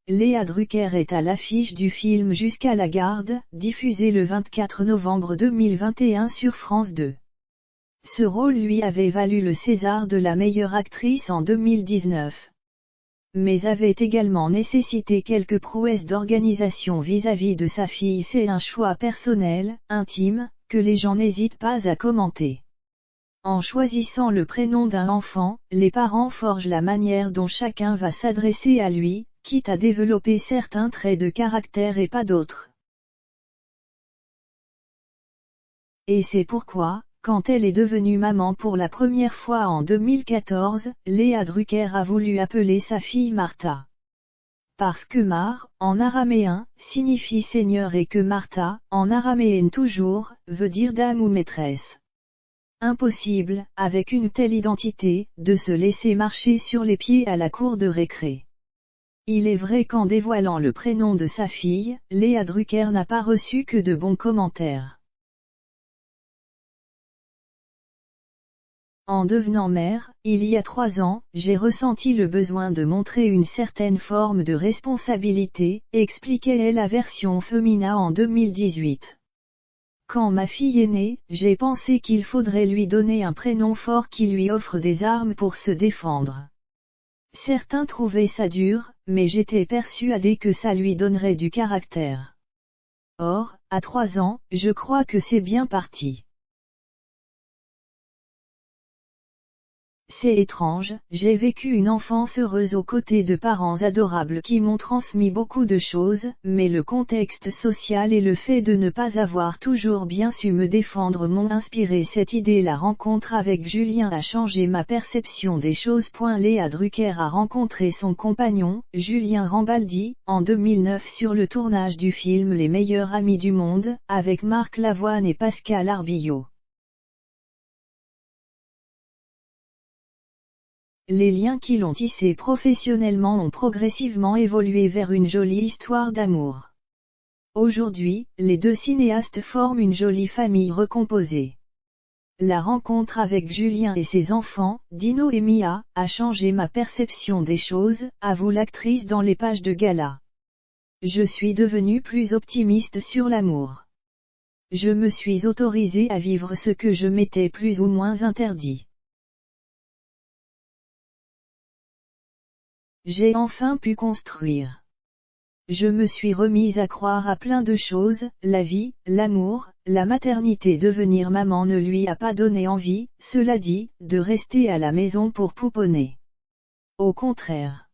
Léa Drucker est à l'affiche du film Jusqu'à la garde, diffusé le 24 novembre 2021 sur France 2. Ce rôle lui avait valu le César de la meilleure actrice en 2019. Mais avait également nécessité quelques prouesses d'organisation vis-à-vis de sa fille. C'est un choix personnel, intime, que les gens n'hésitent pas à commenter. En choisissant le prénom d'un enfant, les parents forgent la manière dont chacun va s'adresser à lui, quitte à développer certains traits de caractère et pas d'autres. Et c'est pourquoi, quand elle est devenue maman pour la première fois en 2014, Léa Drucker a voulu appeler sa fille Martha. Parce que Mar, en araméen, signifie Seigneur et que Martha, en araméen toujours, veut dire dame ou maîtresse. Impossible, avec une telle identité, de se laisser marcher sur les pieds à la cour de récré. Il est vrai qu'en dévoilant le prénom de sa fille, Léa Drucker n'a pas reçu que de bons commentaires. En devenant mère, il y a 3 ans, j'ai ressenti le besoin de montrer une certaine forme de responsabilité, expliquait la version Femina en 2018. Quand ma fille est née, j'ai pensé qu'il faudrait lui donner un prénom fort qui lui offre des armes pour se défendre. Certains trouvaient ça dur, mais j'étais persuadée que ça lui donnerait du caractère. Or, à 3 ans, je crois que c'est bien parti. C'est étrange, j'ai vécu une enfance heureuse aux côtés de parents adorables qui m'ont transmis beaucoup de choses, mais le contexte social et le fait de ne pas avoir toujours bien su me défendre m'ont inspiré cette idée. La rencontre avec Julien a changé ma perception des choses. Léa Drucker a rencontré son compagnon, Julien Rambaldi, en 2009 sur le tournage du film Les meilleurs amis du monde, avec Marc Lavoine et Pascal Arbillot. Les liens qui l'ont tissé professionnellement ont progressivement évolué vers une jolie histoire d'amour. Aujourd'hui, les deux cinéastes forment une jolie famille recomposée. La rencontre avec Julien et ses enfants, Dino et Mia, a changé ma perception des choses, avoue l'actrice dans les pages de gala. Je suis devenue plus optimiste sur l'amour. Je me suis autorisée à vivre ce que je m'étais plus ou moins interdit. J'ai enfin pu construire. Je me suis remise à croire à plein de choses, la vie, l'amour, la maternité. Devenir maman ne lui a pas donné envie, cela dit, de rester à la maison pour pouponner. Au contraire.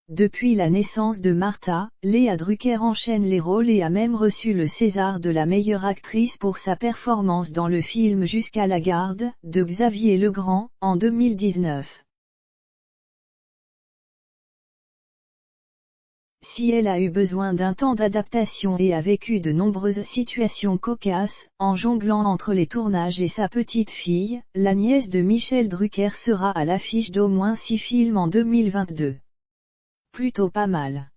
Depuis la naissance de Martha, Léa Drucker enchaîne les rôles et a même reçu le César de la meilleure actrice pour sa performance dans le film Jusqu'à la garde, de Xavier Legrand, en 2019. Si elle a eu besoin d'un temps d'adaptation et a vécu de nombreuses situations cocasses, en jonglant entre les tournages et sa petite fille, la nièce de Michel Drucker sera à l'affiche d'au moins 6 films en 2022. Plutôt pas mal.